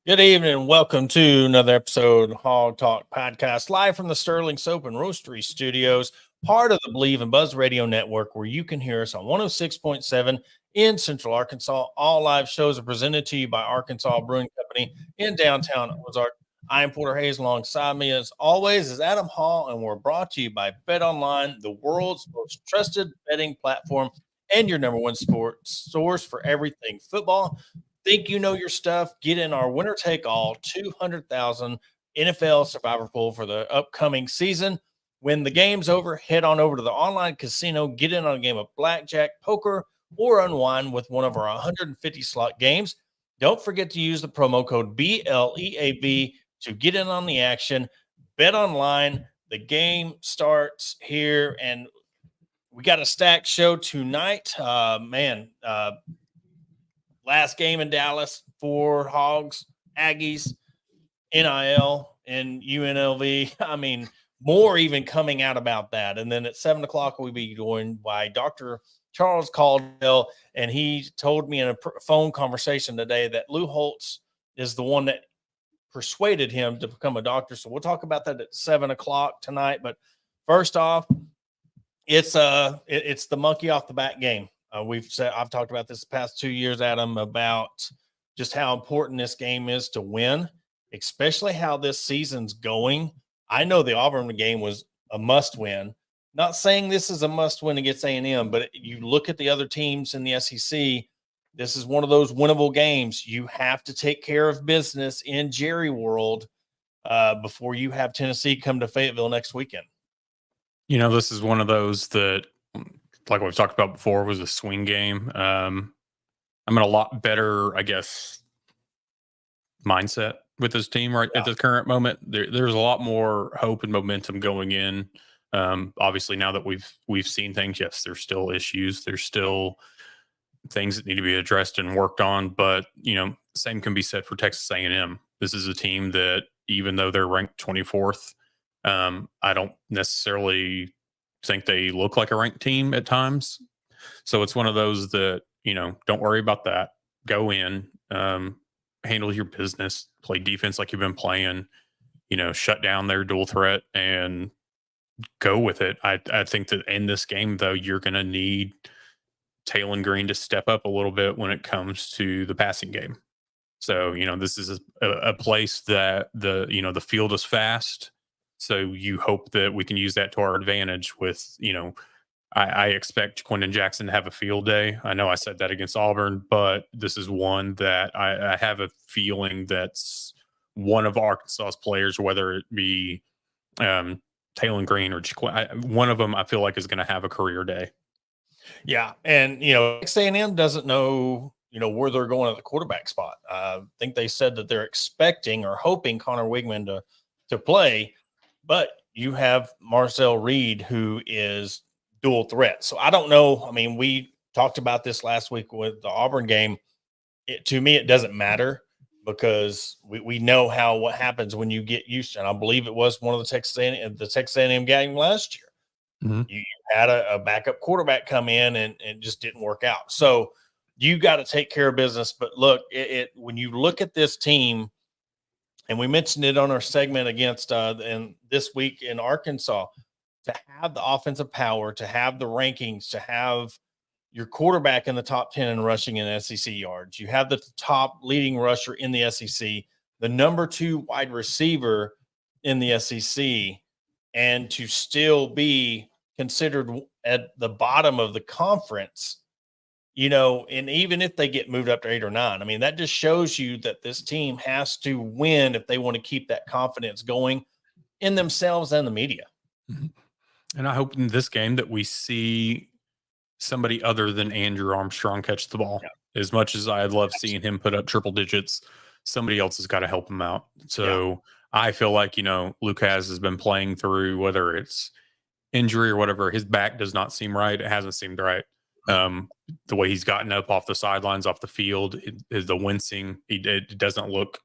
Good evening and welcome to another episode of Hog Talk Podcast, live from the Sterling Soap and Roastery Studios, part of the Believe and Buzz Radio Network, where you can hear us on 106.7 in Central Arkansas. All live shows are presented to you by Arkansas Brewing Company in downtown Ozark. I am Porter Hayes. Alongside me, as always, is Adam Hall, and we're brought to you by Bet Online, the world's most trusted betting platform and your number one sports source for everything football. Think you know your stuff? Get in our winner take all 200,000 NFL survivor pool for the upcoming season. When the game's over, head on over to the online casino, get in on a game of blackjack, poker, or unwind with one of our 150 slot games. Don't forget to use the promo code BLEAV to get in on the action. Bet online. The game starts here, and we got a stacked show tonight. Last game in Dallas for Hogs, Aggies, NIL, and UNLV. I mean, more even coming out about that. And then at 7 o'clock, we'll be joined by Dr. Charles Caldwell. And he told me in a phone conversation today that Lou Holtz is the one that persuaded him to become a doctor. So we'll talk about that at 7 o'clock tonight. But first off, it's the monkey off the bat game. I've talked about this the past 2 years, Adam, about just how important this game is to win, especially how this season's going. I know the Auburn game was a must win. Not saying this is a must win against A&M, but you look at the other teams in the SEC, this is one of those winnable games. You have to take care of business in Jerry World before you have Tennessee come to Fayetteville next weekend. You know, this is one of those that, like we've talked about before, was a swing game. I'm in a lot better, I guess, mindset with this team at the current moment. There's a lot more hope and momentum going in. Obviously, now that we've seen things, yes, there's still issues. There's still things that need to be addressed and worked on. But, you know, same can be said for Texas A&M. This is a team that, even though they're ranked 24th, I don't necessarily think they look like a ranked team at times. So it's one of those that, you know, don't worry about that. Go in, handle your business, play defense like you've been playing, you know, shut down their dual threat and go with it. I think that in this game, though, you're going to need Taylor Green to step up a little bit when it comes to the passing game. So, you know, this is a place that the field is fast. So you hope that we can use that to our advantage with, you know, I expect Quentin Jackson to have a field day. I know I said that against Auburn, but this is one that I have a feeling that's one of Arkansas's players, whether it be Taylor Green or one of them, I feel like is going to have a career day. Yeah, and, you know, Texas A&M doesn't know, you know, where they're going at the quarterback spot. I think they said that they're expecting or hoping Connor Wigman to play, but you have Marcel Reed, who is dual threat. So I don't know. I mean, we talked about this last week with the Auburn game. To me, it doesn't matter because we know what happens when you get used to it. And I believe it was one of the Texas A&M game last year. Mm-hmm. You had a backup quarterback come in and just didn't work out. So you got to take care of business. But look, when you look at this team, and we mentioned it on our segment against and this week in Arkansas, to have the offensive power, to have the rankings, to have your quarterback in the top 10 in rushing in SEC yards. You have the top leading rusher in the SEC, the number 2 wide receiver in the SEC, and to still be considered at the bottom of the conference, you know, and even if they get moved up to 8 or 9, I mean, that just shows you that this team has to win if they want to keep that confidence going in themselves and the media. Mm-hmm. And I hope in this game that we see somebody other than Andrew Armstrong catch the ball. Yeah. As much as I'd love seeing him put up triple digits, somebody else has got to help him out. So I feel like, you know, Lucas has been playing through, whether it's injury or whatever, his back does not seem right. It hasn't seemed right. The way he's gotten up off the sidelines, off the field, the wincing, it doesn't look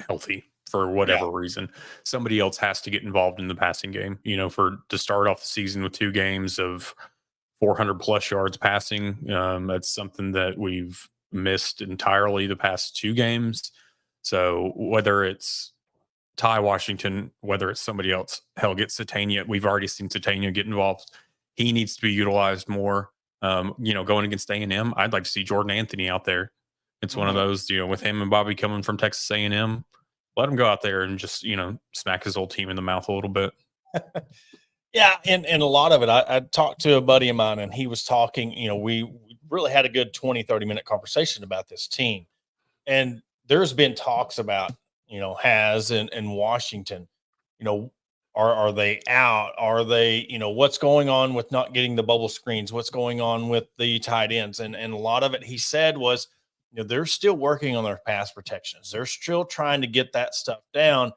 healthy for whatever reason. Somebody else has to get involved in the passing game, you know, to start off the season with 2 games of 400 plus yards passing. That's something that we've missed entirely the past 2 games. So whether it's Ty Washington, whether it's somebody else, hell, get Satania. We've already seen Satania get involved. He needs to be utilized more. Going against A&M, I'd like to see Jordan Anthony out there. It's one of those, with him and Bobby coming from Texas A&M, let him go out there and just, smack his old team in the mouth a little bit. Yeah, and a lot of it, I talked to a buddy of mine, and he was talking, we really had a good 20, 30-minute conversation about this team. And there's been talks about, Has and Washington, are they out? Are they, what's going on with not getting the bubble screens? What's going on with the tight ends? And a lot of it, he said, was, they're still working on their pass protections. They're still trying to get that stuff down.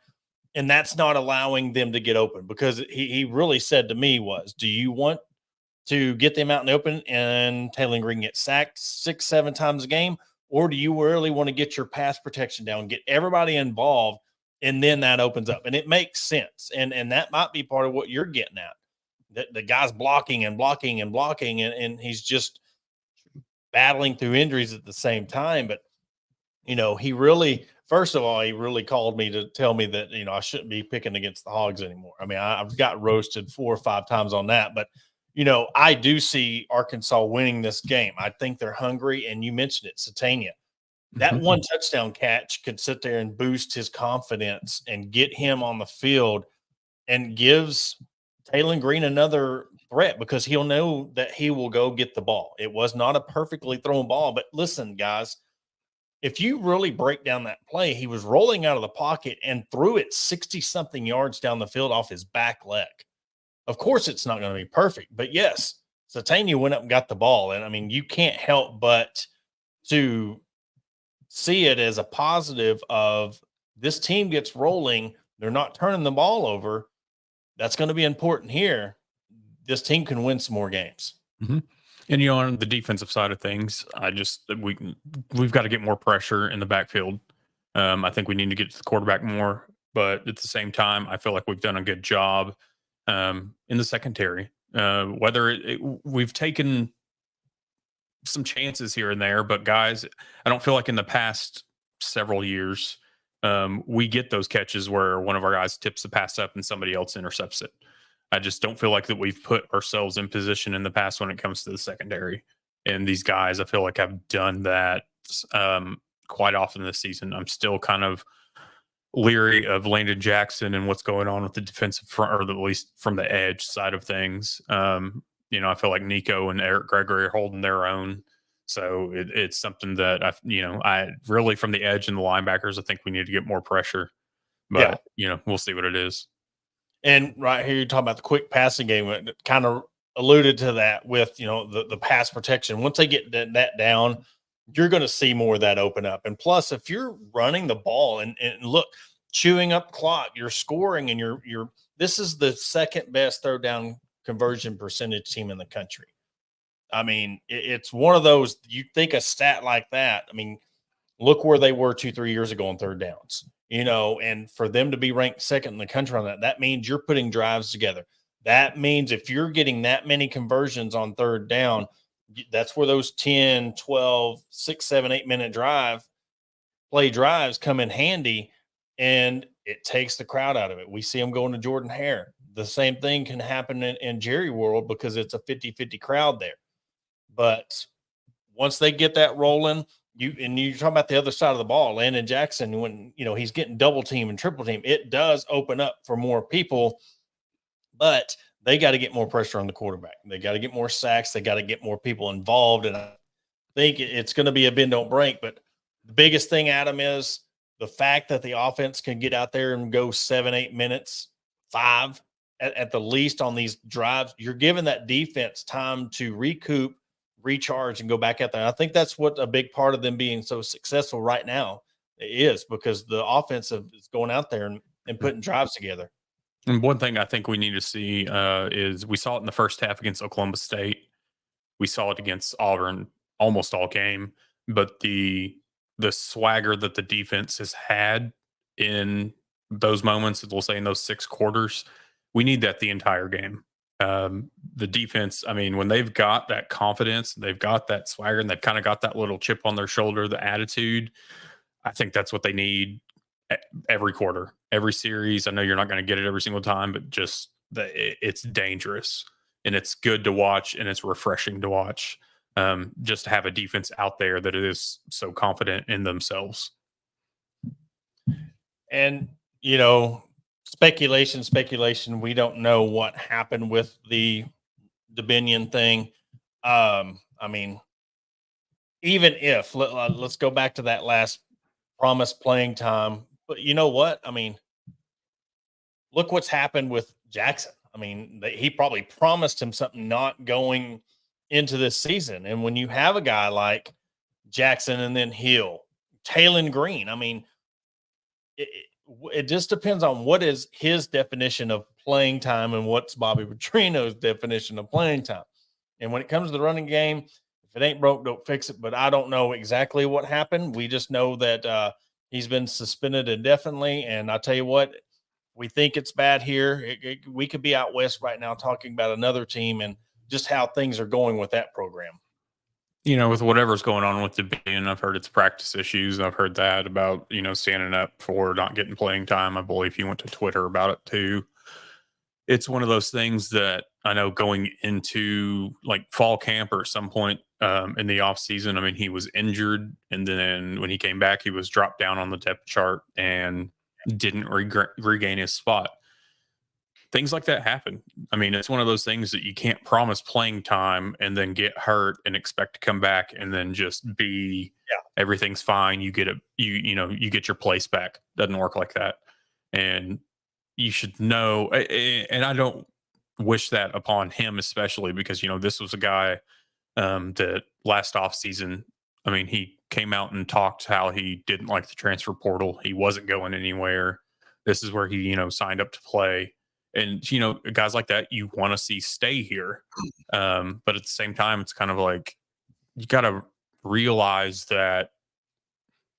And that's not allowing them to get open, because he really said to me was, do you want to get them out in the open and Taylor Green get sacked 6-7 times a game? Or do you really want to get your pass protection down, get everybody involved, and then that opens up? And it makes sense. And that might be part of what you're getting at. The guy's blocking and blocking and blocking, and he's just battling through injuries at the same time. But, he really, first of all, he really called me to tell me that, I shouldn't be picking against the Hogs anymore. I mean, I've got roasted 4 or 5 times on that, but I do see Arkansas winning this game. I think they're hungry, and you mentioned it, Satania. That one touchdown catch could sit there and boost his confidence and get him on the field, and gives Taylor Green another threat, because he'll know that he will go get the ball. It was not a perfectly thrown ball, but listen, guys, if you really break down that play, he was rolling out of the pocket and threw it 60-something yards down the field off his back leg. Of course, it's not going to be perfect, but yes, Satania went up and got the ball. And I mean, you can't help but to see it as a positive of this team gets rolling. They're not turning the ball over. That's going to be important here. This team can win some more games. And on the defensive side of things, we've got to get more pressure in the backfield. I think we need to get to the quarterback more, but at the same time, I feel like we've done a good job in the secondary. We've taken some chances here and there, but guys, I don't feel like in the past several years we get those catches where one of our guys tips the pass up and somebody else intercepts it. I just don't feel like that we've put ourselves in position in the past when it comes to the secondary. And these guys, I feel like, have done that quite often this season. I'm still kind of leery of Landon Jackson and what's going on with the defensive front, or at least from the edge side of things. I feel like Nico and Eric Gregory are holding their own. So it's something that I really, from the edge and the linebackers, I think we need to get more pressure. But we'll see what it is. And right here, you're talking about the quick passing game. It kind of alluded to that with, the pass protection. Once they get that down, you're going to see more of that open up. And plus, if you're running the ball and look, chewing up clock, you're scoring, and this is the second best third down conversion percentage team in the country. I mean, it's one of those, you think a stat like that, I mean, look where they were 2-3 years ago on third downs. And for them to be ranked second in the country on that means you're putting drives together. That means if you're getting that many conversions on third down, that's where those 10, 12, 6, 7, 8 minute play drives come in handy, and it takes the crowd out of it. We see them going to Jordan Hare. The same thing can happen in Jerry World, because it's a 50-50 crowd there. But once they get that rolling, you're talking about the other side of the ball, Landon Jackson, when he's getting double team and triple team, it does open up for more people, but they got to get more pressure on the quarterback. They got to get more sacks. They got to get more people involved. And I think it's going to be a bend don't break. But the biggest thing, Adam, is the fact that the offense can get out there and go 7-8 minutes, 5 at the least on these drives. You're giving that defense time to recoup, recharge, and go back out there. And I think that's what a big part of them being so successful right now is, because the offensive is going out there and putting drives together. And one thing I think we need to see is, we saw it in the first half against Oklahoma State. We saw it against Auburn almost all game, but the swagger that the defense has had in those moments, we'll say in those 6 quarters, we need that the entire game. The defense, I mean, when they've got that confidence, they've got that swagger, and they've kind of got that little chip on their shoulder, the attitude, I think that's what they need every quarter, every series. I know you're not going to get it every single time, but just it's dangerous and it's good to watch and it's refreshing to watch. Just to have a defense out there that is so confident in themselves. And, speculation. We don't know what happened with the Binion thing. I mean, even if let's go back to that last promised playing time, but you know what? I mean, look what's happened with Jackson. I mean, he probably promised him something not going into this season. And when you have a guy like Jackson and then Hill, Taylon Green, I mean, it just depends on what is his definition of playing time and what's Bobby Petrino's definition of playing time. And when it comes to the running game, if it ain't broke, don't fix it. But I don't know exactly what happened. We just know that he's been suspended indefinitely. And I'll tell you what, we think it's bad here. We could be out west right now talking about another team and just how things are going with that program. With whatever's going on with the Binion, I've heard it's practice issues. I've heard that about, standing up for not getting playing time. I believe he went to Twitter about it too. It's one of those things that I know going into like fall camp or some point in the off season, I mean, he was injured. And then when he came back, he was dropped down on the depth chart and didn't regain his spot. Things like that happen. I mean, it's one of those things that you can't promise playing time and then get hurt and expect to come back and then just be everything's fine. You get you get your place back. Doesn't work like that. And you should know, and I don't wish that upon him, especially because this was a guy that last off season, I mean, he came out and talked how he didn't like the transfer portal. He wasn't going anywhere. This is where he signed up to play. And, guys like that, you want to see stay here. But at the same time, it's kind of like you got to realize that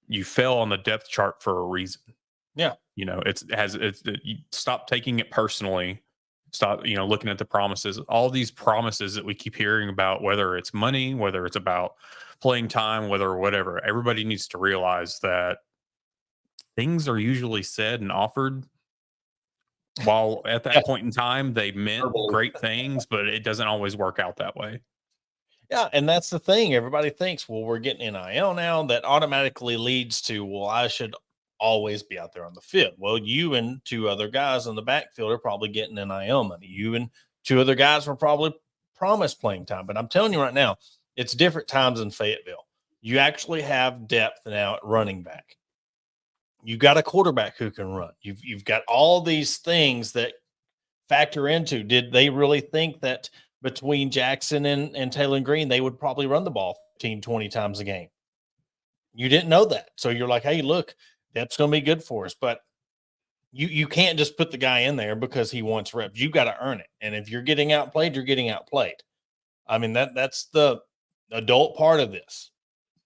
you fell on the depth chart for a reason. Yeah. You stop taking it personally. Stop, looking at the promises, all these promises that we keep hearing about, whether it's money, whether it's about playing time, whatever. Everybody needs to realize that things are usually said and offered while at that point in time they meant great things, but it doesn't always work out that way. Yeah, and that's the thing. Everybody thinks, well, we're getting NIL now. That automatically leads to, well, I should always be out there on the field. Well, you and two other guys on the backfield are probably getting NIL money. You and two other guys were probably promised playing time. But I'm telling you right now, it's different times in Fayetteville. You actually have depth now at running back. You got a quarterback who can run. You've got all these things that factor into, did they really think that between Jackson and Taylon Green, they would probably run the ball 15, 20 times a game? You didn't know that. So you're like, hey, look, that's going to be good for us. But you can't just put the guy in there because he wants reps. You've got to earn it. And if you're getting outplayed, you're getting outplayed. I mean, that's the adult part of this.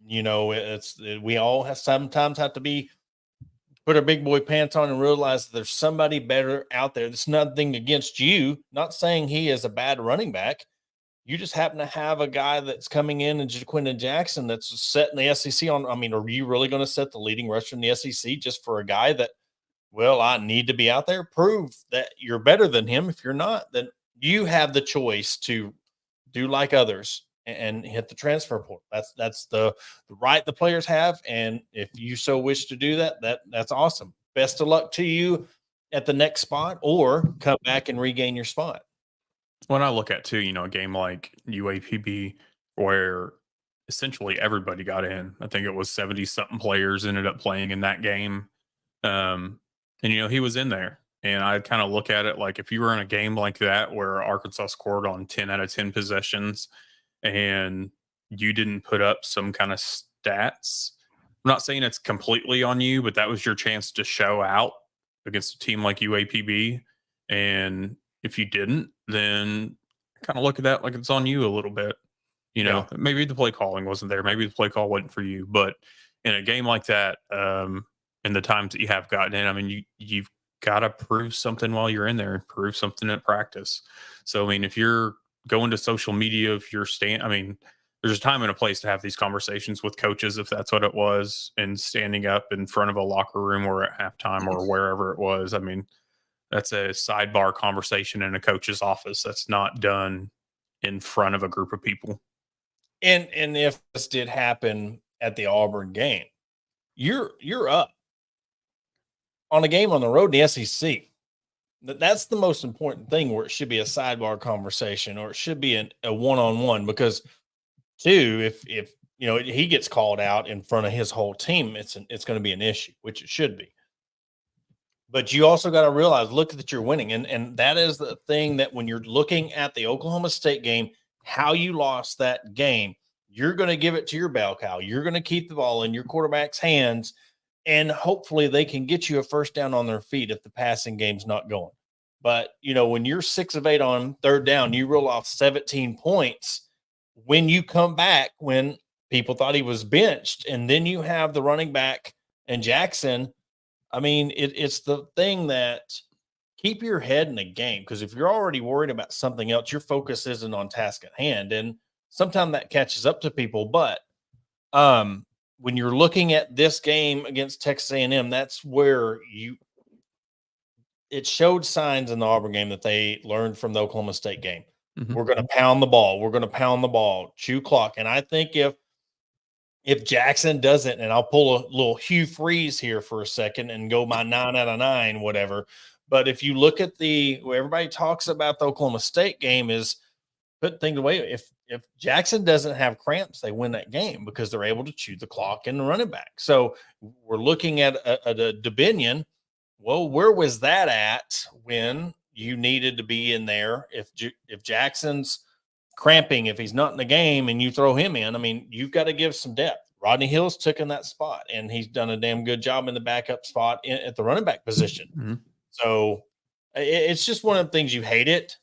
We all sometimes have to put our big boy pants on and realize that there's somebody better out there. There's nothing against you. Not saying he is a bad running back. You just happen to have a guy that's coming in and Jaquindon Jackson that's setting the SEC on. I mean, are you really going to set the leading rusher in the SEC just for a guy that, well, I need to be out there? Prove that you're better than him. If you're not, then you have the choice to do like others and hit the transfer portal. That's the right the players have. And if you so wish to do that, that's awesome. Best of luck to you at the next spot, or come back and regain your spot. When I look at too, a game like UAPB where essentially everybody got in, I think it was 70 something players ended up playing in that game. And he was in there. And I kind of look at it like if you were in a game like that where Arkansas scored on 10 out of 10 possessions and you didn't put up some kind of stats, I'm not saying it's completely on you, but that was your chance to show out against a team like UAPB. And if you didn't, then kind of look at that like it's on you a little bit. Maybe the play calling wasn't there. Maybe the play call wasn't for you. But in a game like that, in the times that you have gotten in, I mean, you've got to prove something while you're in there and prove something at practice. So, I mean, if you're going to social media, if you're there's a time and a place to have these conversations with coaches, if that's what it was, and standing up in front of a locker room or at halftime or wherever it was. I mean, that's a sidebar conversation in a coach's office. That's not done in front of a group of people. And if this did happen at the Auburn game, you're up on a game on the road in the SEC. That's the most important thing, where it should be a sidebar conversation, or it should be a one-on-one, because two, if you know he gets called out in front of his whole team, it's going to be an issue, which it should be. But you also got to realize, look that you're winning, and that is the thing, that when you're looking at the Oklahoma State game, how you lost that game, you're going to give it to your bell cow. You're going to keep the ball in your quarterback's hands, and hopefully they can get you a first down on their feet if the passing game's not going. But, you know, when you're 6 of 8 on third down, you roll off 17 points when you come back, when people thought he was benched, and then you have the running back and Jackson. I mean, it's the thing that keep your head in the game, because if you're already worried about something else, your focus isn't on task at hand. And sometimes that catches up to people. But when you're looking at this game against Texas A&M, that's where it showed signs in the Auburn game that they learned from the Oklahoma State game. Mm-hmm. We're going to pound the ball. We're going to pound the ball, chew clock. And I think if Jackson doesn't, and I'll pull a little Hugh Freeze here for a second and go my 9 out of 9, whatever. But if you look at everybody talks about the Oklahoma State game is put things away. If Jackson doesn't have cramps, they win that game because they're able to chew the clock and the running back. So we're looking at a Dominion. Well, where was that at when you needed to be in there? If Jackson's cramping, if he's not in the game and you throw him in, I mean, you've got to give some depth. Rodney Hill's took in that spot, and he's done a damn good job in the backup spot at the running back position. Mm-hmm. So it's just one of the things, you hate it,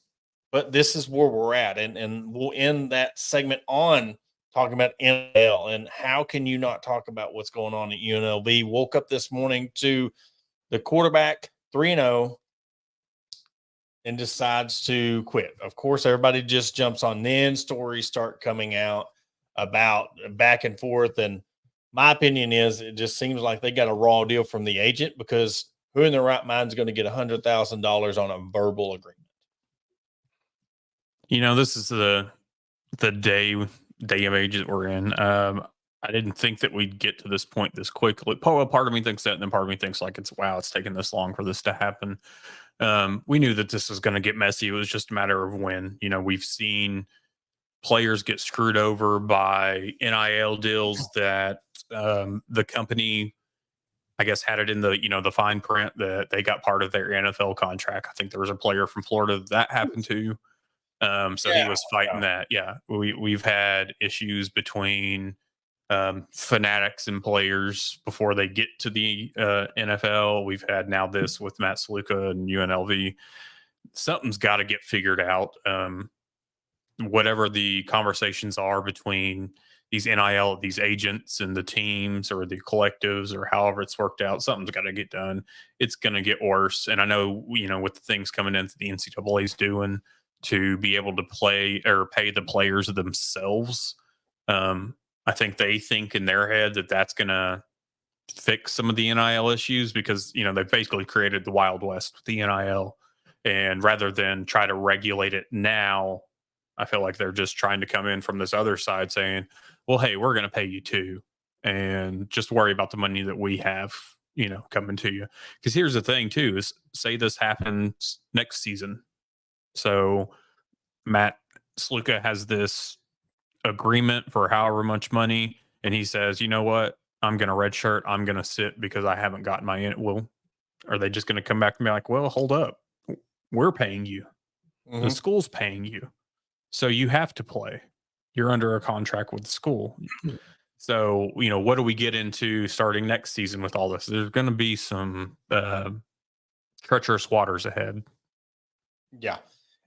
but this is where we're at. And we'll end that segment on talking about NIL, and how can you not talk about what's going on at UNLV? Woke up this morning to the quarterback 3-0 and decides to quit. Of course, everybody just jumps on. Then stories start coming out about back and forth. And my opinion is, it just seems like they got a raw deal from the agent, because who in their right mind is going to get $100,000 on a verbal agreement? You know, this is the day of age that we're in. I didn't think that we'd get to this point this quickly. Part of me thinks that, and then part of me thinks like, it's taken this long for this to happen. We knew that this was going to get messy. It was just a matter of when. You know, we've seen players get screwed over by NIL deals that the company, I guess, had it in the fine print that they got part of their NFL contract. I think there was a player from Florida that happened to. He was fighting that. Yeah, we've had issues between fanatics and players before they get to the NFL. We've had now this with Matt Sluka and UNLV. Something's got to get figured out. Whatever the conversations are between these NIL, these agents and the teams or the collectives, or however it's worked out, something's got to get done. It's going to get worse. And I know, with the things coming into the NCAA is doing to be able to play or pay the players themselves. I think they think in their head that that's going to fix some of the NIL issues, because, they've basically created the Wild West with the NIL. And rather than try to regulate it now, I feel like they're just trying to come in from this other side saying, well, hey, we're going to pay you too, and just worry about the money that we have, coming to you. Because here's the thing too, is say this happens next season. So Matt Sluka has this agreement for however much money, and he says, you know what, I'm going to redshirt, I'm going to sit because I haven't gotten my well, are they just going to come back and be like, well, hold up, we're paying you, the school's paying you, so you have to play, you're under a contract with the school. So what do we get into starting next season with all this? There's going to be some treacherous waters ahead. Yeah.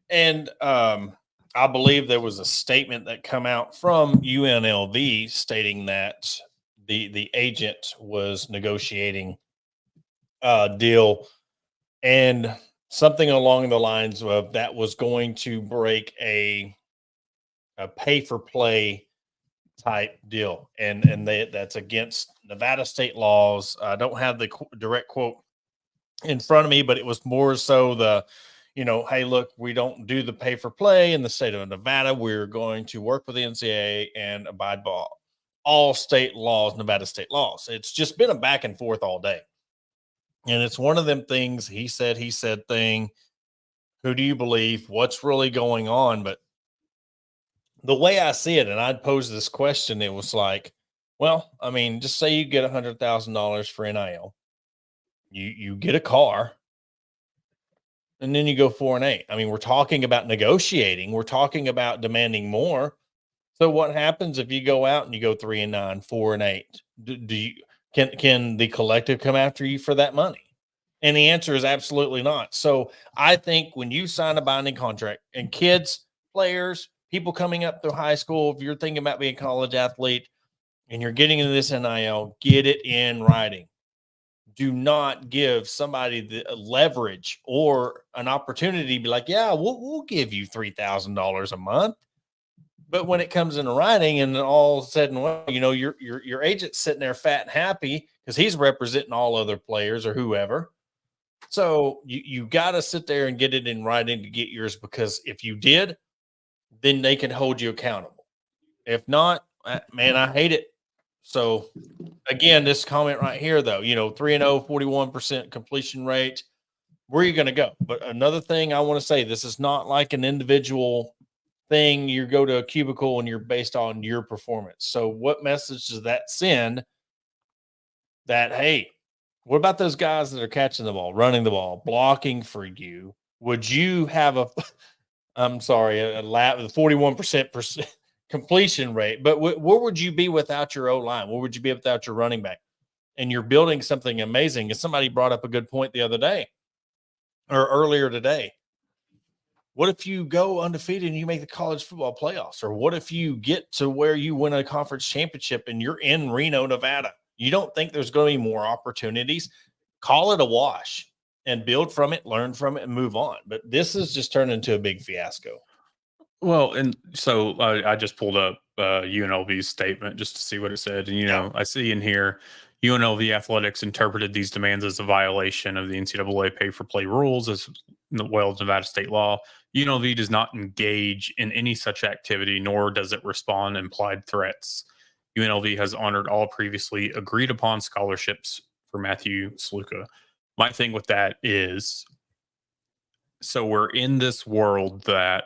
And I believe there was a statement that come out from UNLV stating that the agent was negotiating a deal, and something along the lines of that was going to break a pay for play type deal. And that's against Nevada state laws. I don't have the direct quote in front of me, but it was more so the, hey, look, we don't do the pay for play in the state of Nevada. We're going to work with the NCAA and abide by all state laws, Nevada state laws. It's just been a back and forth all day. And it's one of them things, he said thing. Who do you believe? What's really going on? But the way I see it, and I'd pose this question, it was like, well, I mean, just say you get $100,000 for NIL. You get a car, and then you go 4-8. I mean, we're talking about negotiating. We're talking about demanding more. So what happens if you go out and you go 3-9, 4-8? Do you can the collective come after you for that money? And the answer is absolutely not. So I think when you sign a binding contract, and kids, players, people coming up through high school, if you're thinking about being a college athlete and you're getting into this NIL, get it in writing. Do not give somebody the leverage or an opportunity to be like, yeah, we'll give you $3,000 a month. But when it comes into writing, and all of a sudden, well, your agent's sitting there fat and happy because he's representing all other players or whoever. So you got to sit there and get it in writing to get yours, because if you did, then they can hold you accountable. If not, man, I hate it. So again, this comment right here, though, 3-0, 41% completion rate. Where are you going to go? But another thing I want to say, this is not like an individual thing. You go to a cubicle and you're based on your performance. So what message does that send? That, hey, what about those guys that are catching the ball, running the ball, blocking for you? Would you have a 41% completion rate, but where would you be without your O-line? Where would you be without your running back? And you're building something amazing. And somebody brought up a good point the other day or earlier today. What if you go undefeated and you make the college football playoffs? Or what if you get to where you win a conference championship and you're in Reno, Nevada? You don't think there's going to be more opportunities? Call it a wash and build from it, learn from it, and move on. But this has just turned into a big fiasco. Well, and so I just pulled up UNLV's statement just to see what it said. And, I see in here, UNLV Athletics interpreted these demands as a violation of the NCAA pay-for-play rules as well as Nevada state law. UNLV does not engage in any such activity, nor does it respond to implied threats. UNLV has honored all previously agreed upon scholarships for Matthew Sluka. My thing with that is, so we're in this world that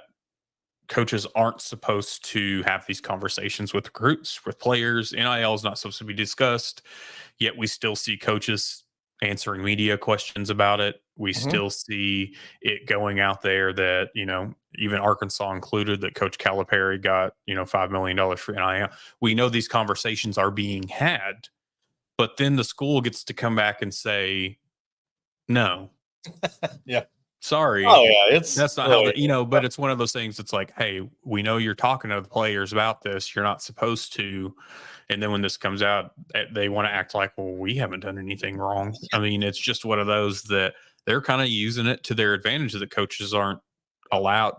coaches aren't supposed to have these conversations with recruits, with players. NIL is not supposed to be discussed, yet we still see coaches answering media questions about it. We still see it going out there that, even Arkansas included, that Coach Calipari got, $5 million for NIL. We know these conversations are being had, but then the school gets to come back and say, no. Yeah. Sorry. Oh yeah, that's not how but it's one of those things. It's like, hey, we know you're talking to the players about this. You're not supposed to. And then when this comes out, they want to act like, well, we haven't done anything wrong. I mean, it's just one of those that they're kind of using it to their advantage, that coaches aren't allowed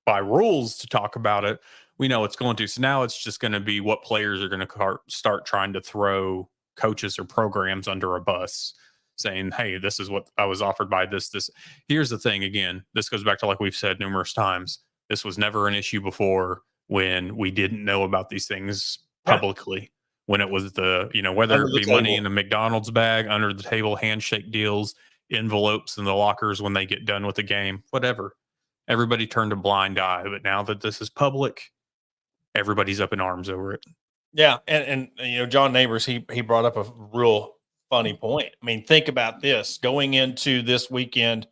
by rules to talk about it. We know it's going to. So now it's just going to be what players are going to start trying to throw coaches or programs under a bus, saying, hey, this is what I was offered by this. Here's the thing. Again, this goes back to, like we've said numerous times, this was never an issue before when we didn't know about these things publicly, when it was the, whether it be money in the McDonald's bag, under the table handshake deals, envelopes in the lockers when they get done with the game, whatever. Everybody turned a blind eye. But now that this is public, everybody's up in arms over it. Yeah. And John Neighbors, he brought up a real funny point. I mean, think about this. Going into this weekend,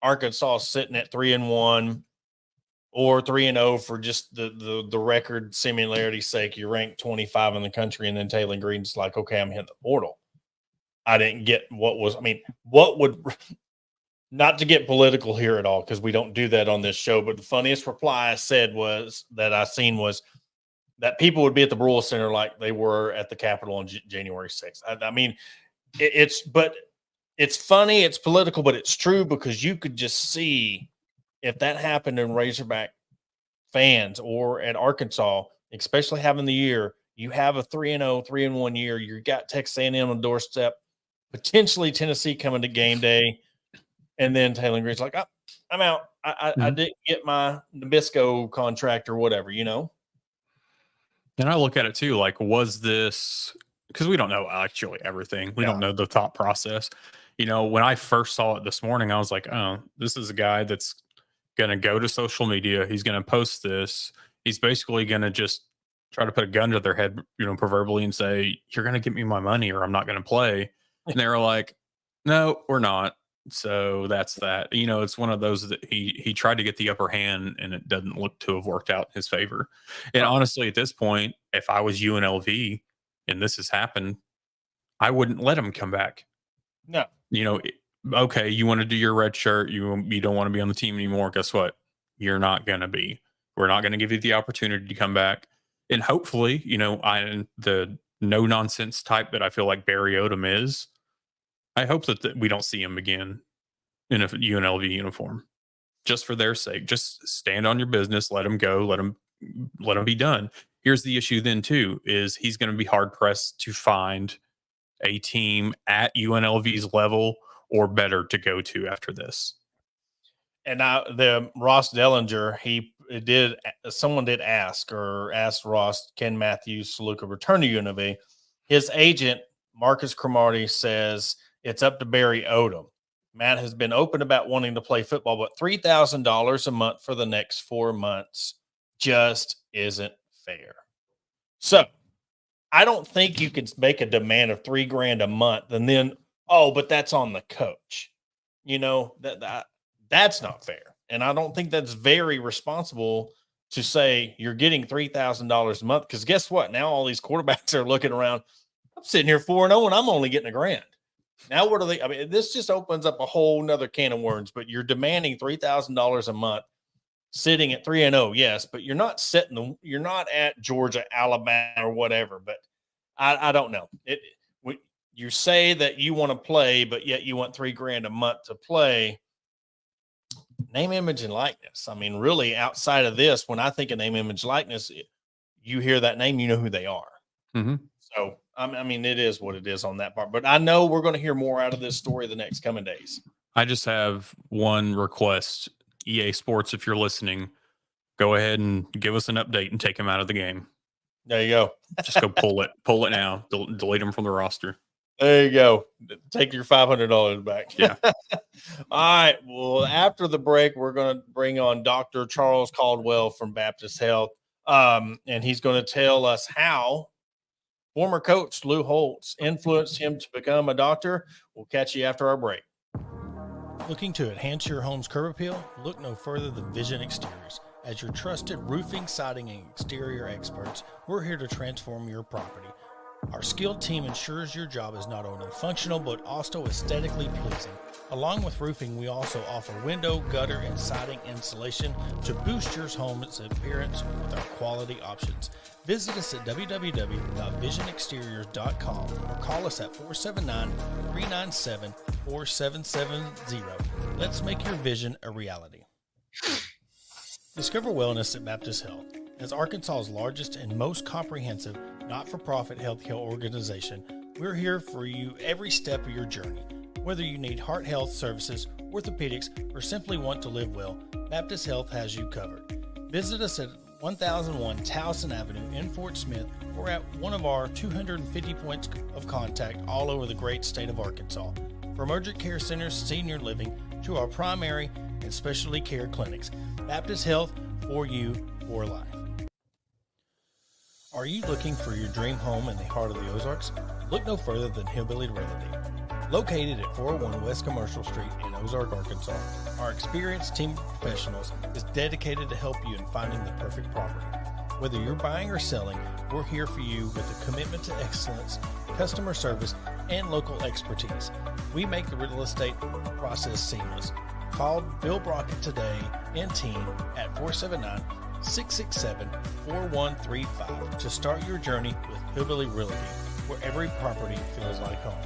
Arkansas sitting at 3-1 or 3-0 for just the record similarity's sake. You're ranked 25 in the country, and then Taylor Green's like, okay, I'm hitting the portal. I didn't get what would, not to get political here at all, because we don't do that on this show, but the funniest reply I said was that people would be at the Brule Center like they were at the Capitol on January 6th. I mean, it's funny, it's political, but it's true, because you could just see if that happened in Razorback fans or at Arkansas, especially having the year. You have a 3-0, 3-1 year. You got Texas A&M on the doorstep, potentially Tennessee coming to game day, and then Taylor Green's like, oh, I'm out. I didn't get my Nabisco contract or whatever, you know? And I look at it too, like, was this, because we don't know actually everything. We don't know the thought process. You know, when I first saw it this morning, I was like, oh, this is a guy that's going to go to social media. He's going to post this. He's basically going to just try to put a gun to their head, you know, proverbially, and say, you're going to give me my money or I'm not going to play. And they were like, no, we're not. So that's that. You know, it's one of those that he tried to get the upper hand, and it doesn't look to have worked out in his favor. And honestly, at this point, if I was UNLV and this has happened, I wouldn't let him come back. No. You know, okay, you want to do your red shirt, you don't want to be on the team anymore. Guess what? You're not going to be. We're not going to give you the opportunity to come back. And hopefully, you know, the no nonsense type that I feel like Barry Odom is, I hope that we don't see him again in a UNLV uniform, just for their sake. Just stand on your business, let him go, let him be done. Here's the issue then too, is he's going to be hard pressed to find a team at UNLV's level or better to go to after this. And now the Ross Dellinger, someone did ask Ross, can Matthew Saluka return to UNLV? His agent, Marcus Cromartie, says it's up to Barry Odom. Matt has been open about wanting to play football, but $3,000 a month for the next 4 months just isn't fair. So I don't think you could make a demand of $3,000 a month and then, but that's on the coach. You know, that's not fair. And I don't think that's very responsible to say you're getting $3,000 a month. Because guess what? Now all these quarterbacks are looking around. I'm sitting here 4-0 and I'm only getting $1,000. Now what are they? I mean, this just opens up a whole nother can of worms. But you're demanding $3,000 a month, sitting at 3-0, yes, but you're not you're not at Georgia, Alabama, or whatever. But I don't know. You say that you want to play, but yet you want $3,000 a month to play. Name, image, and likeness. I mean, really, outside of this, when I think of name, image, likeness, you hear that name, you know who they are. Mm-hmm. So, I mean, it is what it is on that part. But I know we're going to hear more out of this story the next coming days. I just have one request. EA Sports, if you're listening, go ahead and give us an update and take him out of the game. There you go. Just go pull it now. Delete him from the roster. There you go. Take your $500 back. Yeah. All right. Well, after the break, we're going to bring on Dr. Charles Caldwell from Baptist Health. And he's going to tell us how former coach Lou Holtz influenced him to become a doctor. We'll catch you after our break. Looking to enhance your home's curb appeal? Look no further than Vision Exteriors. As your trusted roofing, siding, and exterior experts, we're here to transform your property. Our skilled team ensures your job is not only functional, but also aesthetically pleasing. Along with roofing, we also offer window, gutter, and siding installation to boost your home's appearance with our quality options. Visit us at www.visionexteriors.com or call us at 479-397-4770. Let's make your vision a reality. Discover Wellness at Baptist Health. As Arkansas's largest and most comprehensive not-for-profit healthcare organization, we're here for you every step of your journey. Whether you need heart health services, orthopedics, or simply want to live well, Baptist Health has you covered. Visit us at 1001 Towson Avenue in Fort Smith or at one of our 250 points of contact all over the great state of Arkansas. From urgent care centers, senior living, to our primary and specialty care clinics, Baptist Health, for you, for life. Are you looking for your dream home in the heart of the Ozarks? Look no further than Hillbilly Realty. Located at 401 West Commercial Street in Ozark, Arkansas, our experienced team of professionals is dedicated to help you in finding the perfect property. Whether you're buying or selling, we're here for you with a commitment to excellence, customer service, and local expertise. We make the real estate process seamless. Call Bill Brockett today and team at 479-667-4135 to start your journey with Hillbilly Realty, where every property feels like home.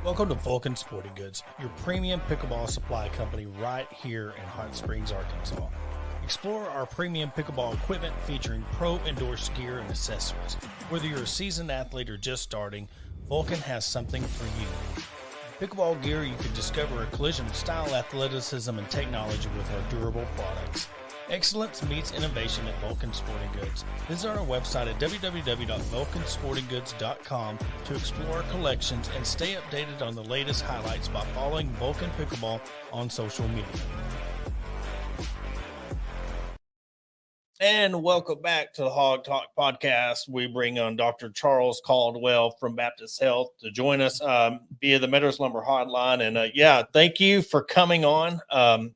Welcome to Vulcan Sporting Goods, your premium pickleball supply company right here in Hot Springs, Arkansas. Explore our premium pickleball equipment featuring pro endorsed gear and accessories. Whether you're a seasoned athlete or just starting, Vulcan has something for you. In pickleball gear, you can discover a collision of style, athleticism, and technology with our durable products. Excellence meets innovation at Vulcan Sporting Goods. Visit our website at www.vulcansportinggoods.com to explore our collections and stay updated on the latest highlights by following Vulcan Pickleball on social media. And welcome back to the Hog Talk podcast. We bring on Dr. Charles Caldwell from Baptist Health to join us via the Meadows Lumber hotline. And thank you for coming on.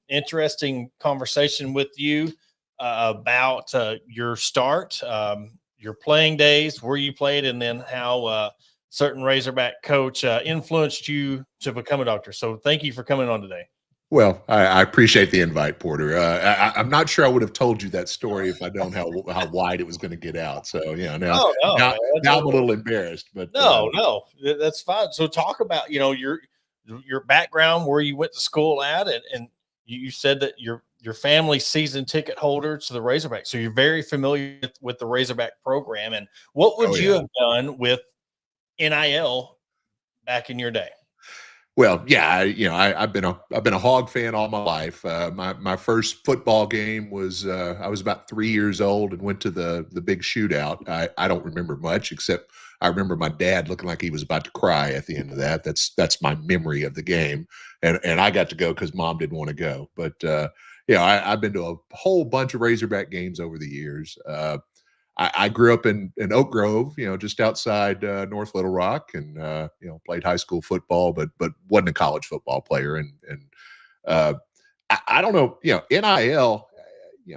Interesting conversation with you about your start, your playing days, where you played, and then how certain Razorback coach influenced you to become a doctor. So thank you for coming on today. Well, I appreciate the invite, Porter. I'm not sure I would have told you that story if I don't know how wide it was going to get out. So, now I'm a little embarrassed. But no, that's fine. So talk about, your background, where you went to school at, and you said that your family season ticket holder to the Razorback. So you're very familiar with the Razorback program. And what would you have done with NIL back in your day? Well, yeah, I've been a Hog fan all my life. My first football game was I was about 3 years old and went to the big shootout. I don't remember much, except I remember my dad looking like he was about to cry at the end of that. That's my memory of the game, and I got to go because Mom didn't want to go. But I've been to a whole bunch of Razorback games over the years. I grew up in Oak Grove, just outside North Little Rock, and played high school football, but wasn't a college football player. And I don't know, NIL.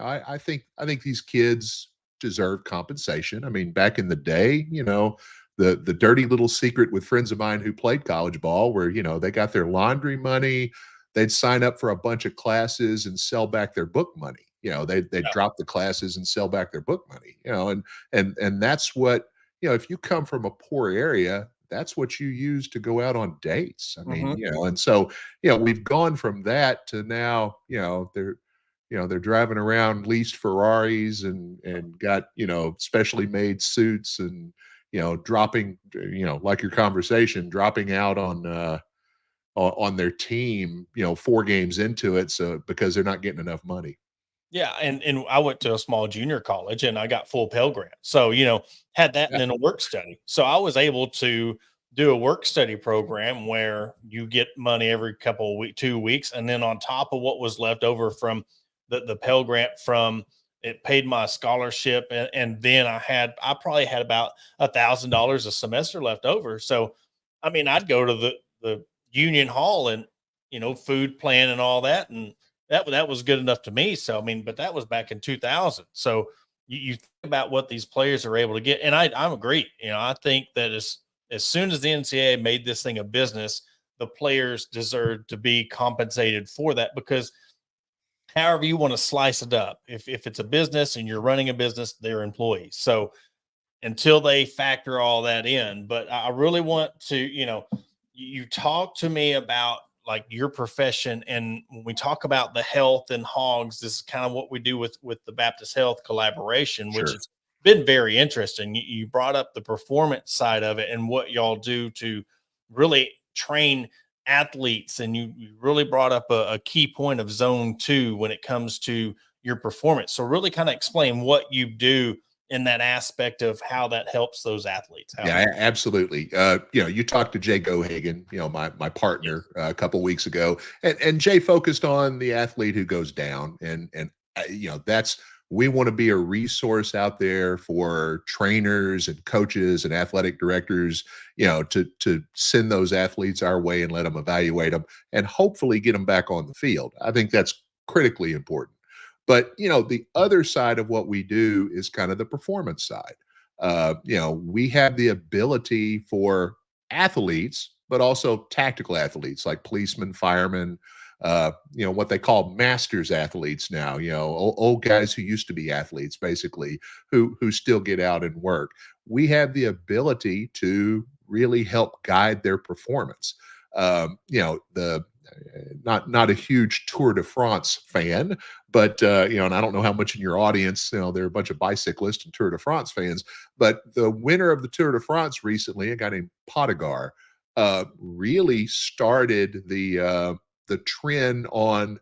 I think these kids deserve compensation. I mean, back in the day, the dirty little secret with friends of mine who played college ball, where they got their laundry money, they'd sign up for a bunch of classes and sell back their book money. They'd drop the classes and sell back their book money, and that's what, if you come from a poor area, that's what you use to go out on dates. I mean, and so, we've gone from that to now, they're driving around leased Ferraris and got, specially made suits and, dropping, like your conversation, dropping out on their team, 4 games into it. So because they're not getting enough money. Yeah, and I went to a small junior college and I got full Pell Grant. So, had that and then a work study. So I was able to do a work study program where you get money every couple of weeks, 2 weeks. And then on top of what was left over from the Pell Grant, from it paid my scholarship. And then I probably had about $1,000 a semester left over. So, I mean, I'd go to the Union Hall and, food plan and all that. And that was good enough to me. So, I mean, but that was back in 2000. So you think about what these players are able to get. And I'm agree. I think that as soon as the NCAA made this thing a business, the players deserve to be compensated for that, because however you want to slice it up, if it's a business and you're running a business, they're employees. So until they factor all that in, but I really want to, you talk to me about like your profession. And when we talk about the health and Hogs, this is kind of what we do with the Baptist Health collaboration, which has been very interesting. You brought up the performance side of it and what y'all do to really train athletes. And you really brought up a key point of zone 2 when it comes to your performance. So really kind of explain what you do in that aspect of how that helps those athletes. Yeah, absolutely. You talked to Jay Gohagan, my partner, a couple weeks ago, and Jay focused on the athlete who goes down, and we want to be a resource out there for trainers and coaches and athletic directors, to send those athletes our way and let them evaluate them and hopefully get them back on the field. I think that's critically important. But, the other side of what we do is kind of the performance side. We have the ability for athletes, but also tactical athletes like policemen, firemen, what they call masters athletes now, old guys who used to be athletes, basically, who still get out and work. We have the ability to really help guide their performance. not a huge Tour de France fan, but and I don't know how much in your audience, there are a bunch of bicyclists and Tour de France fans, but the winner of the Tour de France recently, a guy named Pogacar, really started the trend on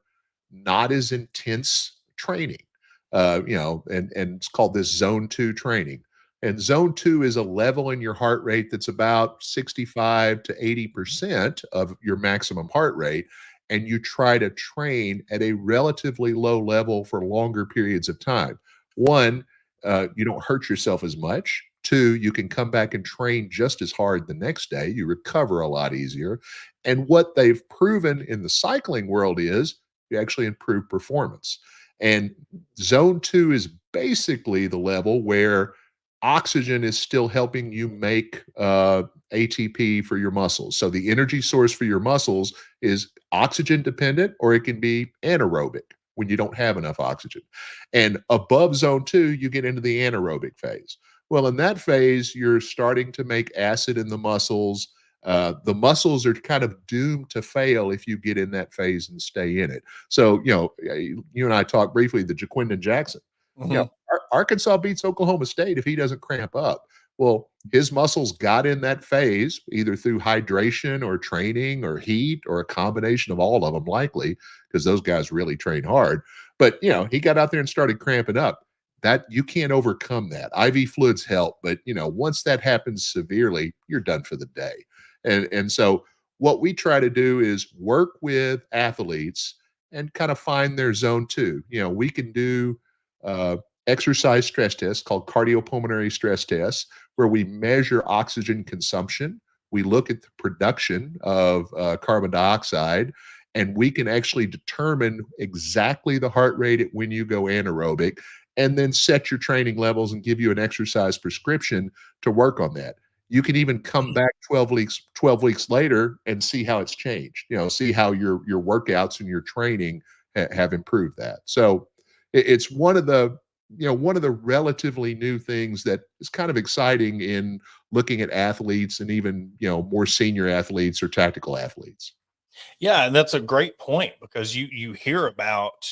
not as intense training, and it's called this zone 2 training. And zone 2 is a level in your heart rate that's about 65 to 80% of your maximum heart rate. And you try to train at a relatively low level for longer periods of time. One, you don't hurt yourself as much. Two, you can come back and train just as hard the next day. You recover a lot easier. And what they've proven in the cycling world is you actually improve performance. And zone 2 is basically the level where oxygen is still helping you make ATP for your muscles. So the energy source for your muscles is oxygen dependent, or it can be anaerobic when you don't have enough oxygen. And above zone 2, you get into the anaerobic phase. Well, in that phase, you're starting to make acid in the muscles. The muscles are kind of doomed to fail if you get in that phase and stay in it. So, you and I talked briefly, the Jaquindon Jackson. Mhm. Arkansas beats Oklahoma State if he doesn't cramp up. Well, his muscles got in that phase either through hydration or training or heat or a combination of all of them, likely, because those guys really train hard. But, he got out there and started cramping up. That you can't overcome that. IV fluids help, but once that happens severely, you're done for the day. And so what we try to do is work with athletes and kind of find their zone 2. We can do exercise stress tests called cardiopulmonary stress tests, where we measure oxygen consumption. We look at the production of carbon dioxide, and we can actually determine exactly the heart rate at when you go anaerobic, and then set your training levels and give you an exercise prescription to work on that. You can even come back 12 weeks later and see how it's changed. See how your workouts and your training have improved that. So it's one of the relatively new things that is kind of exciting in looking at athletes, and even more senior athletes or tactical athletes. Yeah, and that's a great point, because you hear about,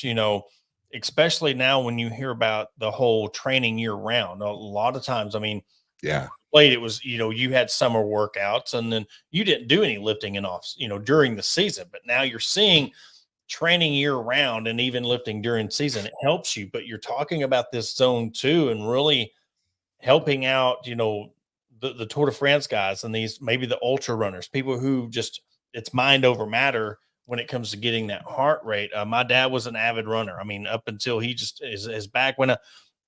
especially now when you hear about the whole training year round. A lot of times, I mean, Yeah. played, it was, you had summer workouts, and then you didn't do any lifting and offs, during the season. But now you're seeing training year round, and even lifting during season. It helps you, but you're talking about this zone 2 and really helping out, the Tour de France guys, and these, maybe the ultra runners, people who just, it's mind over matter when it comes to getting that heart rate. My dad was an avid runner. I mean, up until he just, his back went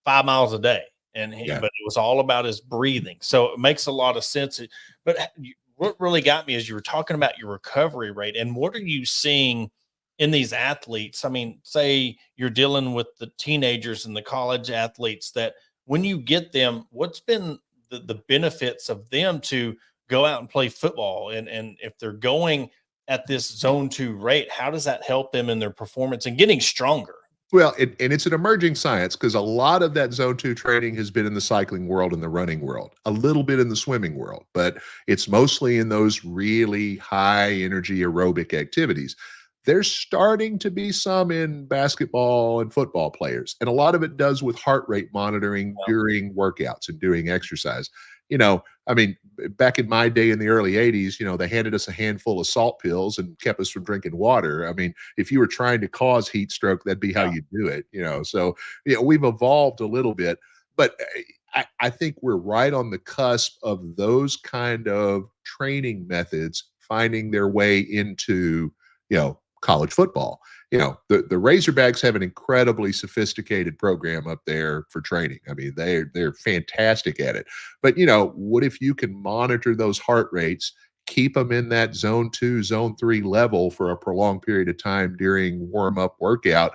5 miles a day. But it was all about his breathing. So it makes a lot of sense. But what really got me is you were talking about your recovery rate, and what are you seeing in these athletes? I mean, say you're dealing with the teenagers and the college athletes, that when you get them, what's been the benefits of them to go out and play football? And if they're going at this zone 2 rate, how does that help them in their performance and getting stronger? Well, and it's an emerging science, because a lot of that zone 2 training has been in the cycling world and the running world, a little bit in the swimming world, but it's mostly in those really high energy aerobic activities. There's starting to be some in basketball and football players, and a lot of it does with heart rate monitoring during workouts and during exercise. I mean, back in my day in the early 80s, they handed us a handful of salt pills and kept us from drinking water. I mean, if you were trying to cause heat stroke, that'd be how you do it, So, we've evolved a little bit, but I think we're right on the cusp of those kind of training methods finding their way into, college football. The Razorbacks have an incredibly sophisticated program up there for training. I mean, they're fantastic at it. But what if you can monitor those heart rates, keep them in that zone 2, zone 3 level for a prolonged period of time during warm-up workout,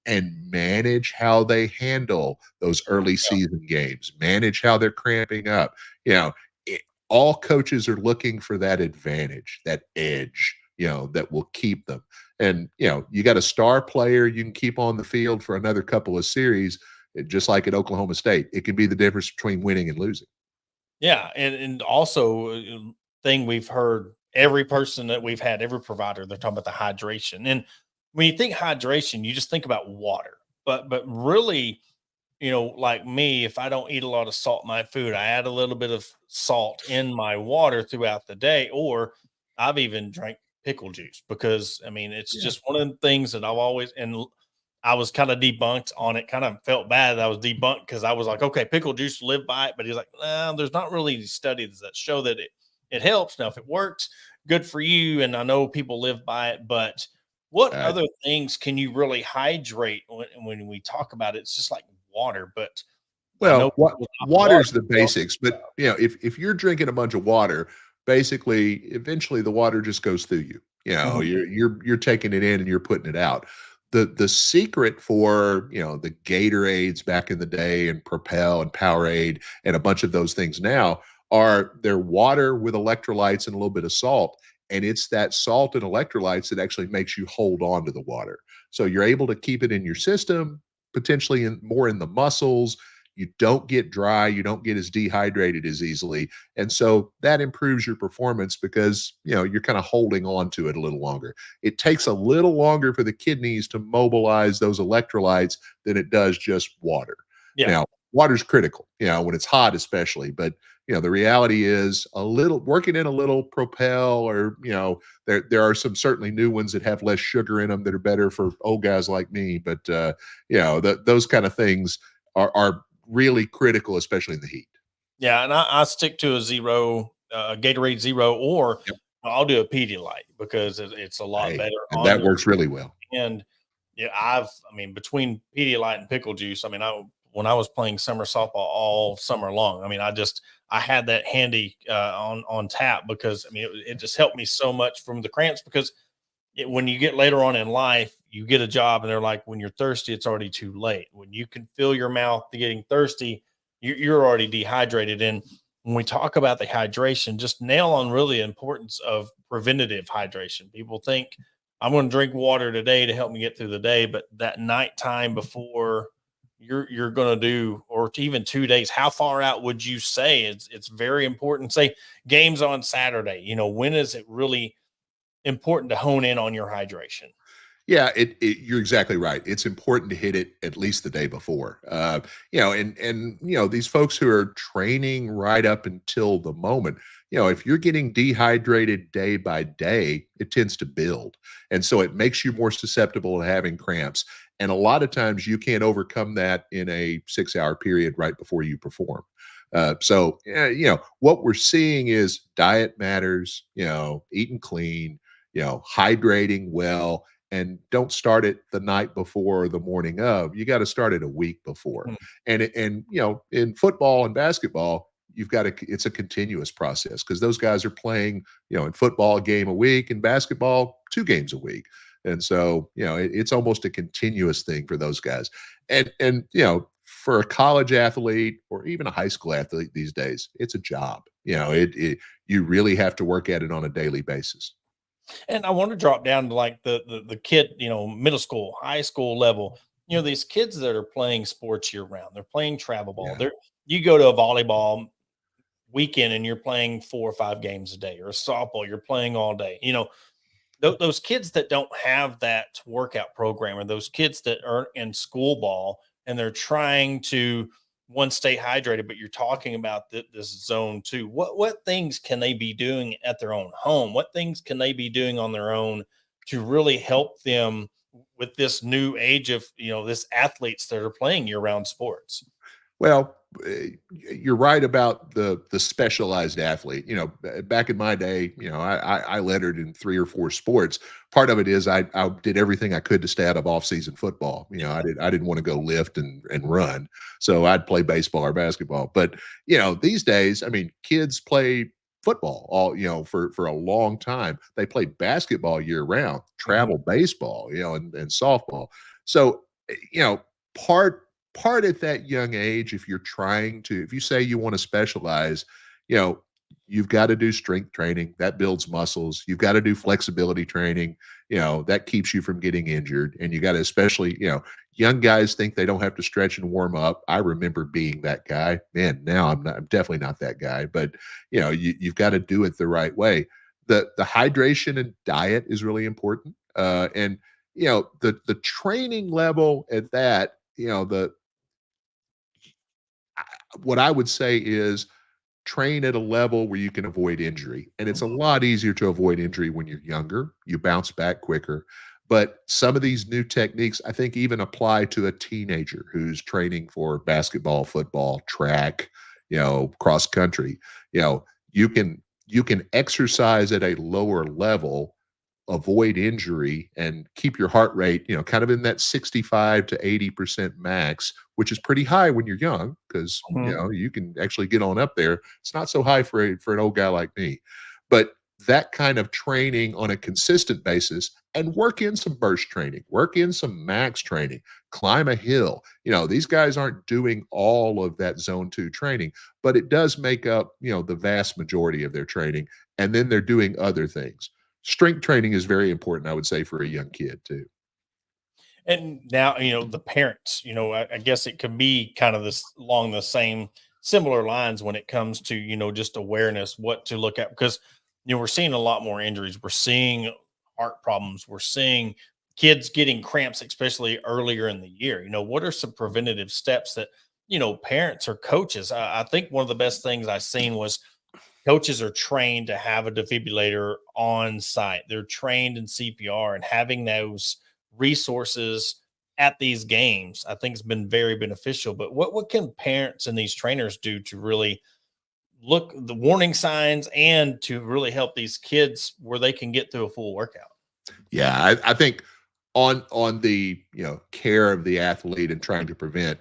and manage how they handle those early season games, manage how they're cramping up. All coaches are looking for that advantage, that edge, that will keep them. And, you got a star player you can keep on the field for another couple of series, just like at Oklahoma State. It can be the difference between winning and losing. Yeah. And also, thing we've heard every person that we've had, every provider, they're talking about the hydration. And when you think hydration, you just think about water. But really, like me, if I don't eat a lot of salt in my food, I add a little bit of salt in my water throughout the day, or I've even drank pickle juice because I mean, it's Yeah. just one of the things that I've always, and I was kind of debunked on it, kind of felt bad that I was debunked because I was like, okay, pickle juice, live by it. But he's like, no, there's not really any studies that show that it helps. Now, if it works, good for you. And I know people live by it, but what Uh, other things can you really hydrate when we talk about it? It's just like water, but I know Well, what people stop water. water's the basics, but if you're drinking a bunch of water, basically, eventually the water just goes through you. Mhm. You're taking it in and you're putting it out. The secret for the Gatorades back in the day and Propel and Powerade and a bunch of those things now are they're water with electrolytes and a little bit of salt. And it's that salt and electrolytes that actually makes you hold on to the water. So you're able to keep it in your system, potentially more in the muscles. You don't get dry, you don't get as dehydrated as easily. And so that improves your performance because, you're kind of holding on to it a little longer. It takes a little longer for the kidneys to mobilize those electrolytes than it does just water. Yeah. Now, water's critical, when it's hot especially, but the reality is a little working in a little Propel or, there are some certainly new ones that have less sugar in them that are better for old guys like me, but those kind of things are really critical, especially in the heat. Yeah. And I stick to a zero, Gatorade Zero, or Yep. I'll do a Pedialyte because it's a lot Hey, better and on that your. works really well. And yeah, I mean, between Pedialyte and pickle juice, I mean, when I was playing summer softball all summer long, I mean, I had that handy on tap because I mean, it just helped me so much from the cramps because when you get later on in life, you get a job and they're like, when you're thirsty, it's already too late. When you can feel your mouth getting thirsty, you're already dehydrated. And when we talk about the hydration, just nail on really the importance of preventative hydration. People think I'm going to drink water today to help me get through the day, but that nighttime before you're going to do, or even 2 days, how far out would you say it's very important? Say games on Saturday, when is it really important to hone in on your hydration? Yeah, you're exactly right. It's important to hit it at least the day before. And these folks who are training right up until the moment, if you're getting dehydrated day by day, it tends to build, and so it makes you more susceptible to having cramps. And a lot of times, you can't overcome that in a 6-hour period right before you perform. What we're seeing is diet matters. Eating clean. Hydrating well, and don't start it the night before or the morning of. You got to start it a week before. Mm. And in football and basketball, it's a continuous process because those guys are playing, in football a game a week, in basketball 2 games a week. And so, it's almost a continuous thing for those guys. And for a college athlete or even a high school athlete these days, it's a job. You really have to work at it on a daily basis. And I want to drop down to like the kid, middle school, high school level. These kids that are playing sports year round, they're playing travel ball. Yeah. You go to a volleyball weekend and you're playing 4 or 5 games a day, or a softball, you're playing all day. Those kids that don't have that workout program, or those kids that are in school ball and they're trying to one stay hydrated, but you're talking about this zone two. What things can they be doing at their own home? What things can they be doing on their own to really help them with this new age of this athletes that are playing year round sports? Well, you're right about the specialized athlete. Back in my day, I lettered in 3 or 4 sports. Part of it is I did everything I could to stay out of off-season football. I didn't want to go lift and run, so I'd play baseball or basketball. But these days, I mean, kids play football for a long time. They play basketball year round, travel baseball, and softball. So part at that young age, if you say you want to specialize, you know, you've got to do strength training that builds muscles. You've got to do flexibility training, that keeps you from getting injured. And you got to, especially, young guys think they don't have to stretch and warm up. I remember being that guy. Man, now I'm definitely not that guy, but you've got to do it the right way. the hydration and diet is really important. And the training level at that, what I would say is train at a level where you can avoid injury. And it's a lot easier to avoid injury when you're younger. You bounce back quicker. But some of these new techniques, I think, even apply to a teenager who's training for basketball, football, track, cross country. You can exercise at a lower level, avoid injury, and keep your heart rate, kind of in that 65 to 80% max, which is pretty high when you're young because, you can actually get on up there. It's not so high for an old guy like me. But that kind of training on a consistent basis, and work in some burst training, work in some max training, climb a hill. These guys aren't doing all of that zone 2 training, but it does make up, the vast majority of their training. And then they're doing other things. Strength training is very important, I would say, for a young kid too. And now, the parents, I guess it could be kind of this along the same similar lines when it comes to, just awareness, what to look at, because, we're seeing a lot more injuries. We're seeing heart problems. We're seeing kids getting cramps, especially earlier in the year. What are some preventative steps that, parents or coaches? I think one of the best things I've seen was coaches are trained to have a defibrillator on site. They're trained in CPR, and having those resources at these games, I think, has been very beneficial. But what can parents and these trainers do to really look the warning signs and to really help these kids where they can get through a full workout? Yeah, I think on the care of the athlete and trying to prevent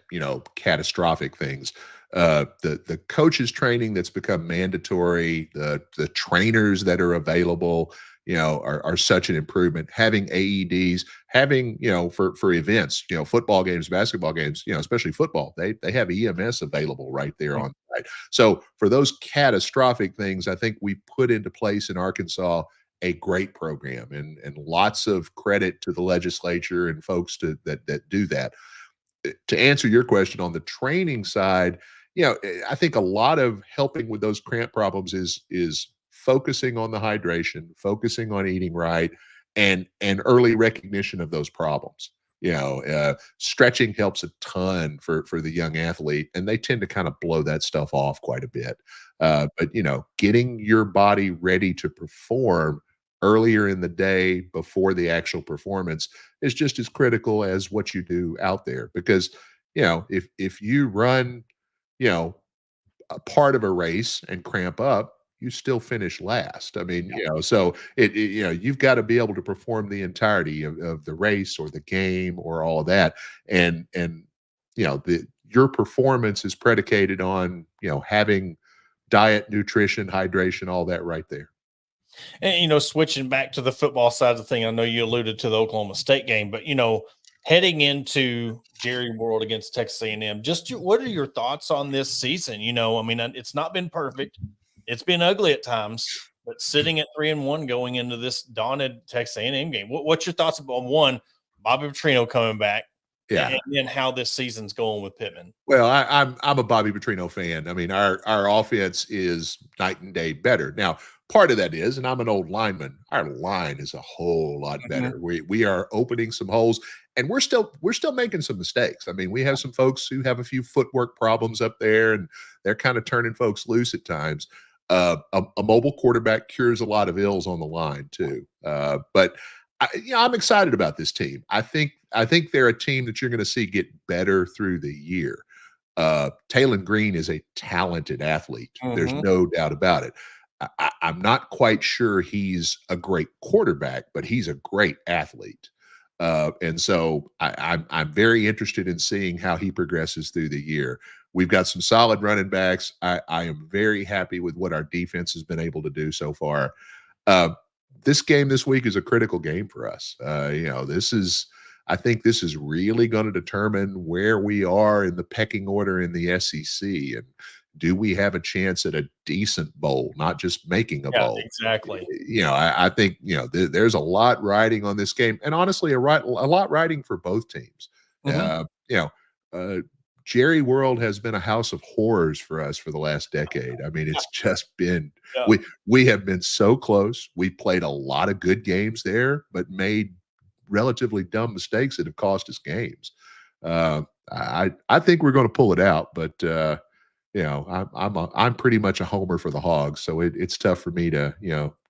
catastrophic things, the coaches training that's become mandatory, the trainers that are available, are such an improvement. Having AEDs, having for events, football games, basketball games, especially football, they have EMS available right there on site. So for those catastrophic things, I think we put into place in Arkansas a great program, and lots of credit to the legislature and folks that do that. To answer your question on the training side, I think a lot of helping with those cramp problems is focusing on the hydration, focusing on eating right, and early recognition of those problems. Stretching helps a ton for the young athlete, and they tend to kind of blow that stuff off quite a bit. But getting your body ready to perform earlier in the day before the actual performance is just as critical as what you do out there. Because if you run a part of a race and cramp up, you still finish last. I mean, so you've got to be able to perform the entirety of the race or the game or all of that. And your performance is predicated on, having diet, nutrition, hydration, all that right there. And, switching back to the football side of the thing, I know you alluded to the Oklahoma State game, but, heading into Jerry World against Texas A&M, what are your thoughts on this season? I mean, it's not been perfect. It's been ugly at times, but sitting at 3-1 going into this daunted Texas A&M game, what's your thoughts about, one, Bobby Petrino coming back, and then how this season's going with Pittman? Well, I'm a Bobby Petrino fan. I mean, our offense is night and day better. Now, part of that is, and I'm an old lineman, our line is a whole lot better. We are opening some holes, and we're still making some mistakes. I mean, we have some folks who have a few footwork problems up there, and they're kind of turning folks loose at times. A mobile quarterback cures a lot of ills on the line too. But I'm excited about this team. I think they're a team that you're going to see get better through the year. Talon Green is a talented athlete. There's no doubt about it. I'm not quite sure he's a great quarterback, but he's a great athlete. And so I'm very interested in seeing how he progresses through the year. We've got some solid running backs. I am very happy with what our defense has been able to do so far. This game this week is a critical game for us. I think this is really going to determine where we are in the pecking order in the SEC, and do we have a chance at a decent bowl, not just making a bowl? Exactly. I think there's a lot riding on this game, and honestly, a lot riding for both teams. Jerry World has been a house of horrors for us for the last decade. I mean, it's just been Yeah. we have been so close. We played a lot of good games there, but made relatively dumb mistakes that have cost us games. I think we're going to pull it out, but you know, I'm pretty much a homer for the Hogs, so it's tough for me to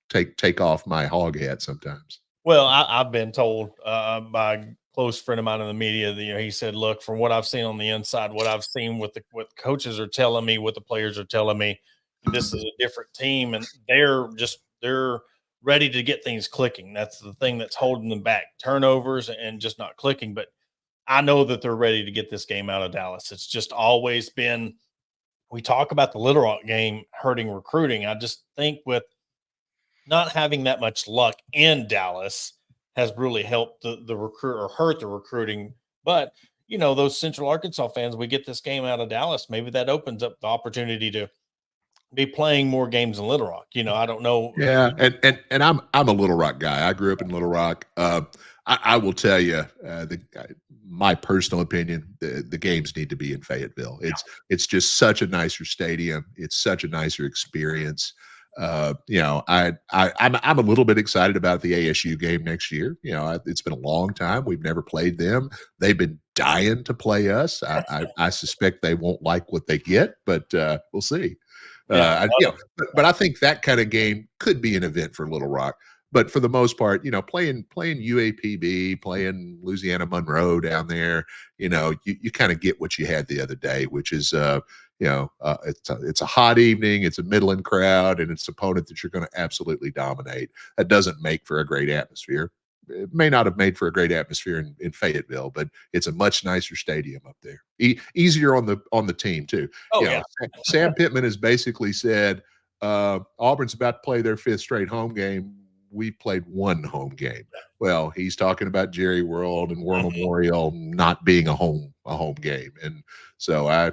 take off my hog hat sometimes. Well, I've been told by a close friend of mine in the media that, he said, look, from what I've seen on the inside, what I've seen with what coaches are telling me, what the players are telling me, this is a different team, and they're ready to get things clicking. That's the thing that's holding them back, turnovers and just not clicking. But I know that they're ready to get this game out of Dallas. It's just always been, we talk about the Little Rock game hurting recruiting. I just think with not having that much luck in Dallas has really helped the recruit or hurt the recruiting. But, those Central Arkansas fans, we get this game out of Dallas. Maybe that opens up the opportunity to be playing more games in Little Rock. I don't know. Yeah, and I'm a Little Rock guy. I grew up in Little Rock. I will tell you, my personal opinion, the games need to be in Fayetteville. It's just such a nicer stadium. It's such a nicer experience. I'm a little bit excited about the ASU game next year. It's been a long time. We've never played them. They've been dying to play us. I suspect they won't like what they get, but we'll see. But I think that kind of game could be an event for Little Rock. But for the most part, playing UAPB, playing Louisiana Monroe down there, you kind of get what you had the other day, which is it's a hot evening, it's a middling crowd, and it's an opponent that you're going to absolutely dominate. That doesn't make for a great atmosphere. It may not have made for a great atmosphere in Fayetteville, but it's a much nicer stadium up there. Easier on the team too. Oh, Sam Pittman has basically said Auburn's about to play their 5th straight home game. We played 1 home game. Well, he's talking about Jerry World and War Memorial not being a home game, and so I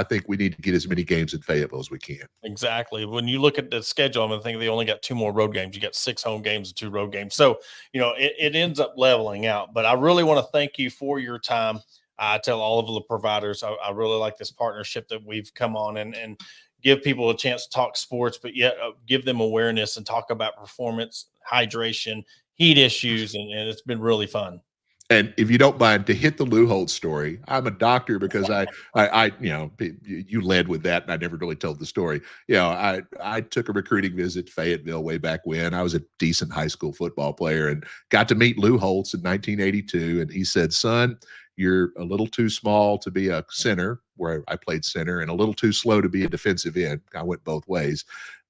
think we need to get as many games in Fayetteville as we can. Exactly. When you look at the schedule, I think they only got 2 more road games. You got 6 home games and 2 road games. So, it ends up leveling out. But I really want to thank you for your time. I tell all of the providers, I really like this partnership that we've come on and give people a chance to talk sports, but yet give them awareness and talk about performance, hydration, heat issues. And it's been really fun. And if you don't mind, to hit the Lou Holtz story, I'm a doctor because you led with that, and I never really told the story. I took a recruiting visit to Fayetteville way back when. I was a decent high school football player and got to meet Lou Holtz in 1982. And he said, "Son, you're a little too small to be a center," where I played center, and a little too slow to be a defensive end. I went both ways.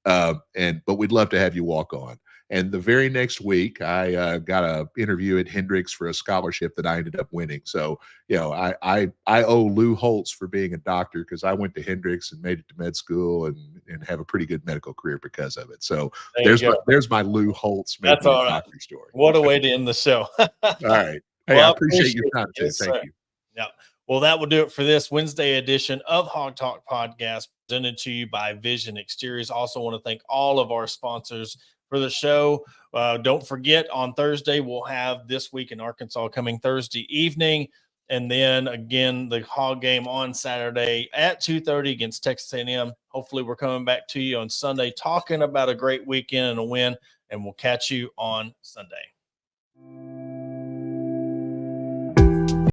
But we'd love to have you walk on. And the very next week, I got an interview at Hendrix for a scholarship that I ended up winning. So, I owe Lou Holtz for being a doctor because I went to Hendrix and made it to med school and have a pretty good medical career because of it. So there's my Lou Holtz doctor story. What a way to end the show. All right. Hey, Well, I appreciate your time too. Yes, Thank you. Yeah. Well, that will do it for this Wednesday edition of Hog Talk Podcast, presented to you by Vision Exteriors. Also want to thank all of our sponsors for the show. Don't forget, on Thursday, we'll have This Week in Arkansas coming Thursday evening. And then again, the Hog game on Saturday at 2:30 against Texas A&M. Hopefully we're coming back to you on Sunday talking about a great weekend and a win, and we'll catch you on Sunday.